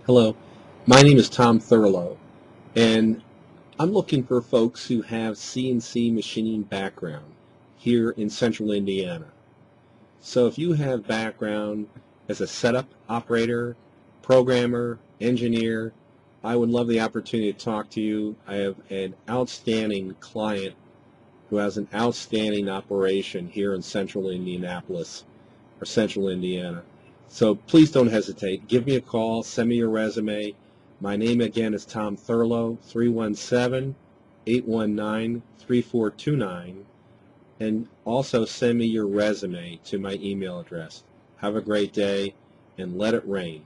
Hello, my name is Tom Thurlow, and I'm looking for folks who have CNC machining background here in central Indiana. So if you have background as a setup operator, programmer, engineer, I would love the opportunity to talk to you. I have an outstanding client who has an outstanding operation here in central Indianapolis or central Indiana. So please don't hesitate. Give me a call. Send me your resume. My name again is Tom Thurlow, 317-819-3429. And also send me your resume to my email address. Have a great day and let it rain.